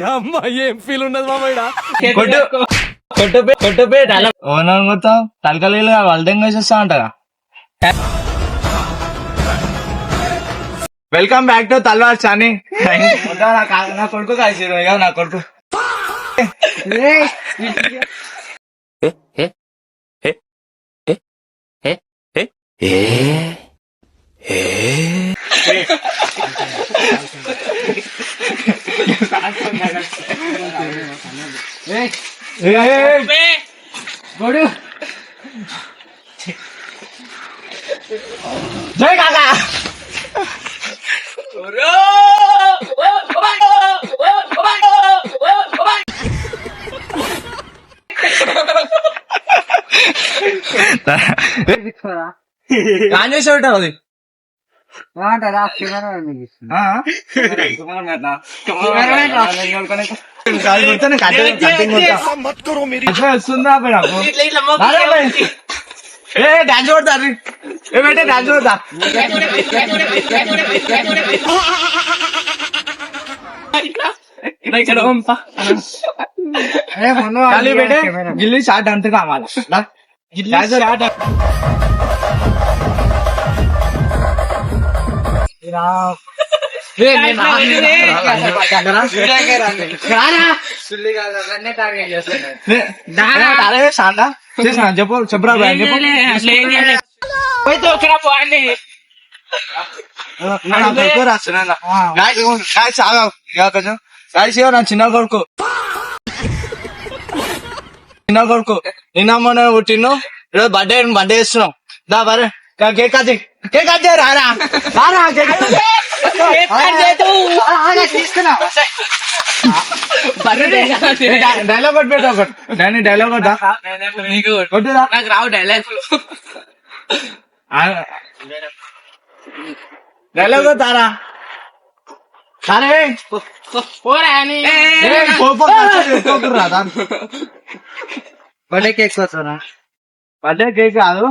అమ్మా ఏం ఫీల్ ఉన్నది మామయ్య ఓనర్ మొత్తం తలకలీలు వల్డింగ్ వేసేస్తా అంటగా. వెల్కమ్ బ్యాక్ టు తల్వార్ చాని. నా కొడుకు కలిసి నా కొడుకు జై కాకా చేసే ఉంటావు అది డాన్స్ కొడతారు ఏమంటే డాన్స్ కొడతా గిల్లి షార్ట్ అంతే కావాలి చెప్పు చెప్పరా నా చిన్న కొడుకు నిన్న మొన్న పుట్టిను ఈరోజు బర్త్డే చేస్తున్నాం. దా బరే కేక్ కట్ కేక్ కట్ రారా డైలాగ్ కొట్టి పెట్టా ఒకటి దాన్ని డైలాగ్ కొట్టా నాకు రావు డైలాగ్ డైలాగ్ కొట్టారా సరే బర్త్డే కేక్ వస్తారా బర్త్డే కేక్ కాదు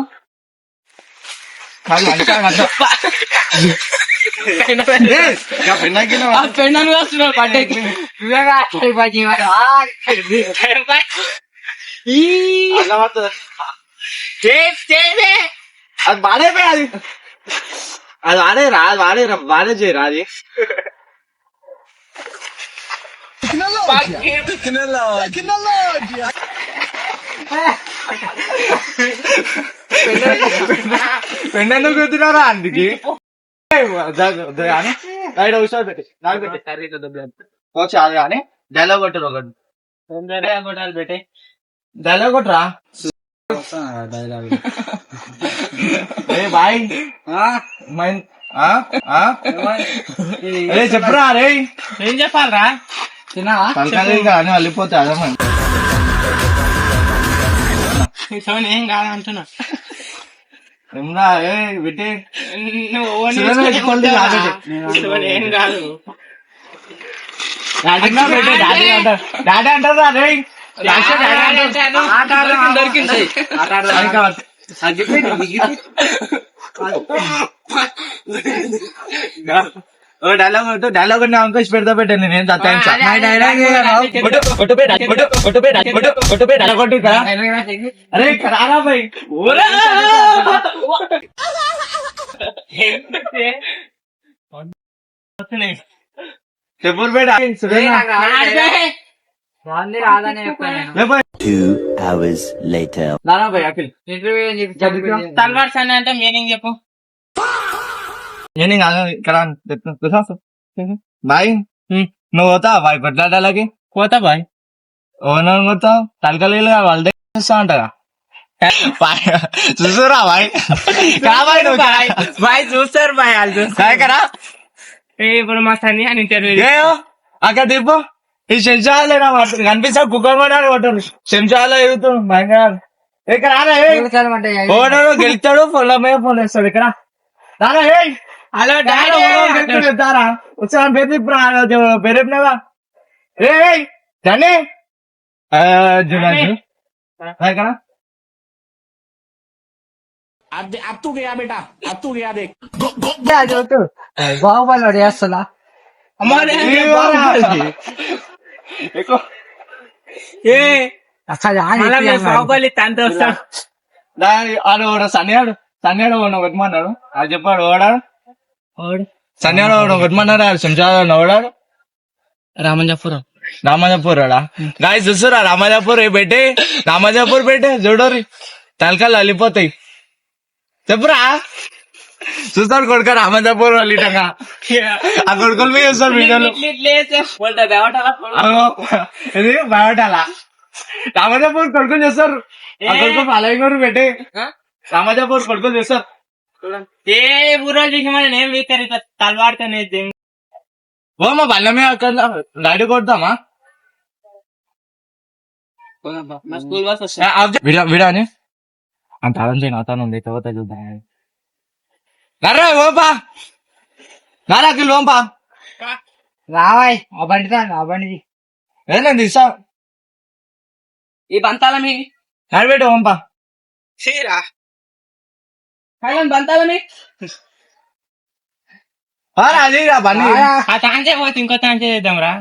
పెన్నాను వస్తున్నావు బర్త్డేకి అది వాడేపోయి అది వాడే చేయరా అది పెండెందుకు గుర్తున్నారా అందుకి చాలు కానీ డైలాగ్ కొట్టరు ఒకటి కొట్టాలి డైలాగ్ కొట్టరా బాయ్ చెప్పరా రే ఏం చెప్పాలరా తిన్నావా కానీ వెళ్ళిపోతే అదేమని ఏం కాదు అంటున్నా ఏమరా పెట్టి ఏం కాదు డాడీ అంటారా రే డైలాగ్ అంకేసి పెడతా పెట్టాను నేను అరే రారా భాయ్ చెప్పులు పేట 2 hours later. నానా భాయ్ అఖిల్ తల్వార్ సన్న అంటే మీనింగ్ చెప్పు. నేను ఇక్కడ బాయ్ నువ్వు పోతావా బాయ్ కొట్లాడాలకి పోతా బాయ్ ఓనర్ మొత్తం తలకలీలు వాళ్ళ చేస్తా అంటగా చూసారా బాయ్ బాయ్ నువ్వు బాయ్ చూస్తారు బాయ్ వాళ్ళు చూస్తారు కదా ఇప్పుడు మా సన్ని అని ఇంటర్వ్యూ అక్కడ దిప్పు ఈ శంషాలు కనిపిస్తా కుక్కర్ కొట్టారు శంషాలో ఎదుగుతాడు భయంకర ఇక్కడ ఓనరు గెలుస్తాడు ఫోన్ మీద ఫోన్ వేస్తాడు ఇక్కడ దారా హలో డారా వచ్చా పెరిపినవా రే జని కదా బాహుబలి వాడు చేస్తుందా అసలు బాహుబలి తంత వస్తాడు. ఆడు సన్యాడు కొట్టమన్నాడు అది చెప్పాడు ఓడాడు సన్యాడు కొట్టమన్నాడు ఆడు శంషాడు ఓడాడు రామజాపూర్ రాడా గాయ చూస్తురా రామజాపూర్ పెట్టే రామజాపూర్ పెట్టే చూడరి తలకాలు అల్లిపోతాయి చెప్పురా చూస్తాడు కొడుక రామజాపూర్ వాళ్ళిటంగా ఆ కొడుకులు మీద చూస్తారు వీడియోలు ఇది బయటాలా రామజాపూర్ కొడుకులు చేస్తారు ఆ కొడుకు అలాగే పెట్టే రామజాపూర్ కొడుకులు చేస్తారు ఏ ఊరో చూసి మరి నేను వీకర్ ఇట్లా తలవాడుతానే ఓ మా బల్లమే అక్కడ లైట్ కొడతామా స్కూల్ బస్ వస్తా. వీడా అని అంత ఆలోచన చేయను అవుతాను ఉంది తర్వాత చూద్దాం నర్రా ఓపా నారాకి లోంపా రావాయ్ ఆ బండి నేను తీసా ఈ బంతాల మీ నడిపెట్టు ఓంపా చీరా బంతాల మీ అది బండి ఆ తాంచే పోతే ఇంకో తాంచే చేద్దాం రా.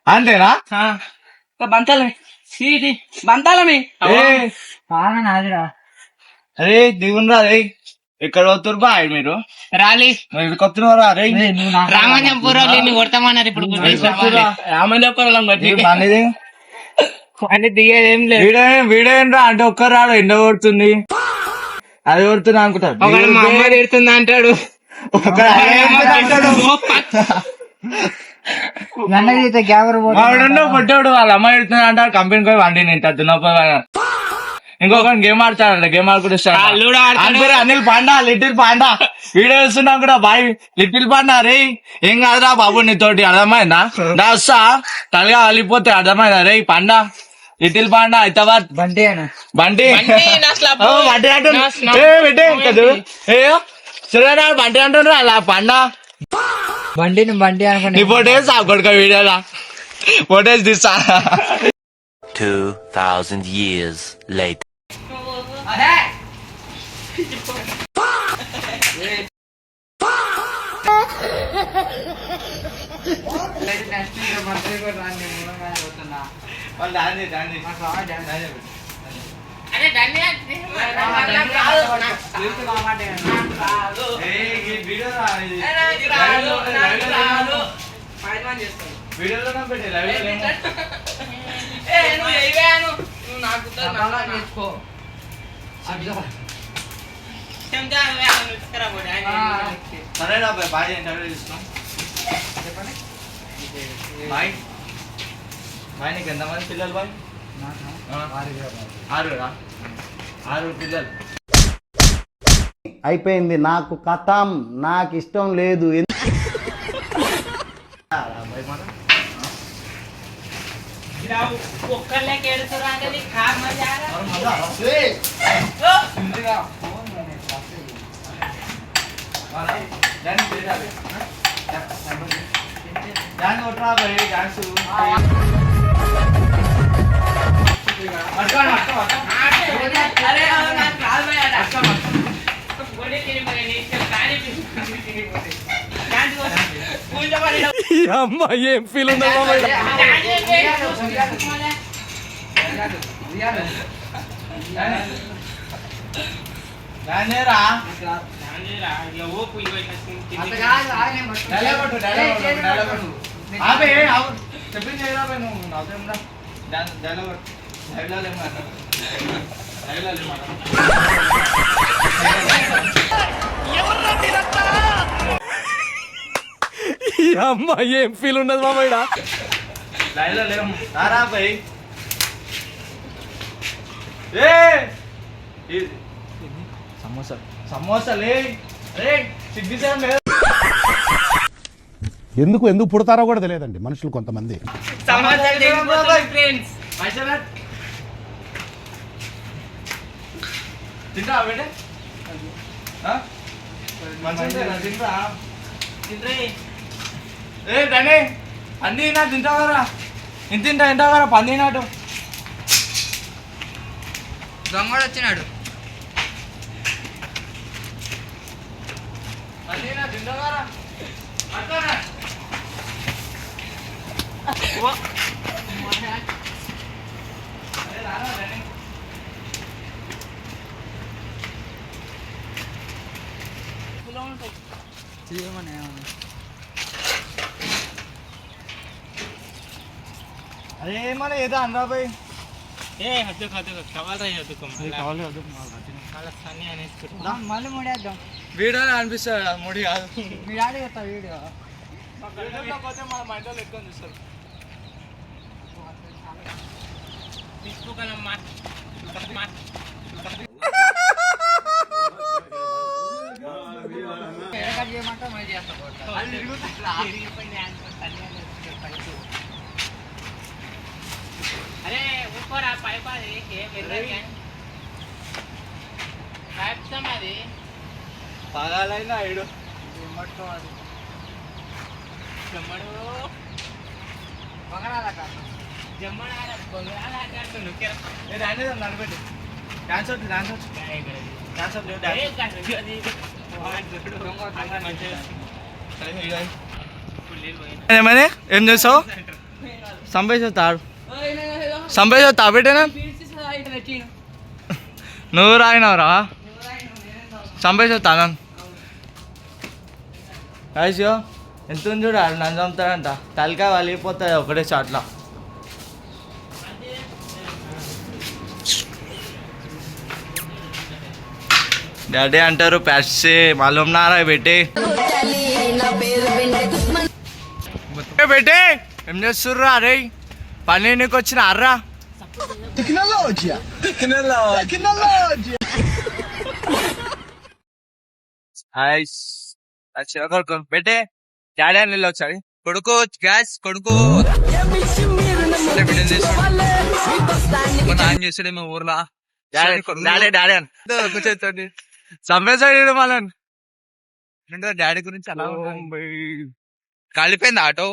అంతేనా బంతాలమి సీది బంతాలమి నాదిరా అరే దిగునరా రే ఇక్కడ పోతురు బా మీరు రాలి కొత్తున్నారా రే రామజంపురం కొడతామన్నారు ఇప్పుడు రామజంపురం అని దిగేదేం లేదు. వీడేంట్రా అంటే ఒక్కరు రాడు ఎండ కొడుతుంది అది కొడుతున్నా అనుకుంటారు మా అమ్మ తిడుతుంది అంటాడు. పొట్టాడు వాళ్ళ అమ్మాయి ఎడుతున్నా అంటారు కంపెనీకి పోయి వండి తిన్నపోయి ఇంకొకటి గేమ్ ఆడతాడు గేమ్ ఆడుకుంటే Anil panda little panda video చూస్తున్నా కూడా బాయ్ లిటిల్ పాండా రే ఏం కాదురా బాబు నీతోటి అర్థమైందా దా వస్తా తలగా అలిపోతే అర్థమైందా రే పాండా లిటిల్ పాండా హైదరాబాద్ బండి బండి చూడరా బండి అంటున్నారు అలా పండా బండి అనుకుని నీ ఫోటోస్ ఆ కొడుక వీడియోలా ఫోటోస్ తీస్తా 2000 years later. సరేనా బాయ్ ఇంటర్వ్యూ తీసుకున్నాం బాయ్ బాయ్ నీకు ఎంతమంది పిల్లలు బాయ్ 6 పిల్లలు అయిపోయింది నాకు కథం నాకు ఇష్టం లేదు అమ్మ ఏం ఫీల్ ఉన్నది మామయ్య చెప్పింది నువ్వు నవ్వుతుందా అమ్మ ఏం ఫీల్ ఉన్నది మామయ్య సమోసా సమోసా లే సిగ్గుసేం లేదు ఎందుకు పుడతారో కూడా తెలియదండి మనుషులు కొంతమంది. తింటా బేటే దండి అన్ని నా తింటావరా ఇంత తింటావరా పంది నాటు దొంగడు వచ్చినాడు అరే మన ఏదో అందరా పోయి ఏ హద్దు కవల్ రై హద్దు మళ్ళీ సన్ని అనేసుకుంటా మళ్ళీ ముడేద్దాం వీడియో అనిపిస్తుంది ముడి కాదు మీ డాడీ చెప్తా వీడియో మన మా ఇంట్లో ఎక్కువ చూస్తారు తీసుకోగలమ్మా చేయమంటా మరి చేస్తా అరే ఊరుకోరా పైప్ అది పైప్ అది పగాలైనా ఐడు జమ్మడు బొంగరాలట జమ్మడాల బొంగరాలట నడిపెట్టి డాన్స్ అవుతుంది డాన్స్ అవుతుంది ఏమని ఏం చేస్తావు సంపేసావు తాడు సంపేసావు తాబెట్టేనా నువ్వు రాయినవరా సంపేసావు తాను అయ్యో ఎంత ఉంది చూడు నన్ను చంపుతాడంట తలకాయ వలిగిపోతుంది ఒకటే షాట్లో డాడీ అంటారు ప్యాసి మాలూమ్నారా పెట్టి పెట్టి ఏం చేస్తుర్రా అరే పని నీకు వచ్చిన అర్రా పెట్టే డాడీ అని వెళ్ళి ఒకసారి కొడుకు గ్యాస్ కొడుకు ఆయన చేసాడే మా ఊర్లో డాడీ డాడీ అని కూర్చోండి చంపేసాడు వాళ్ళని డాడీ గురించి అలా కాలిపోయింది ఆటో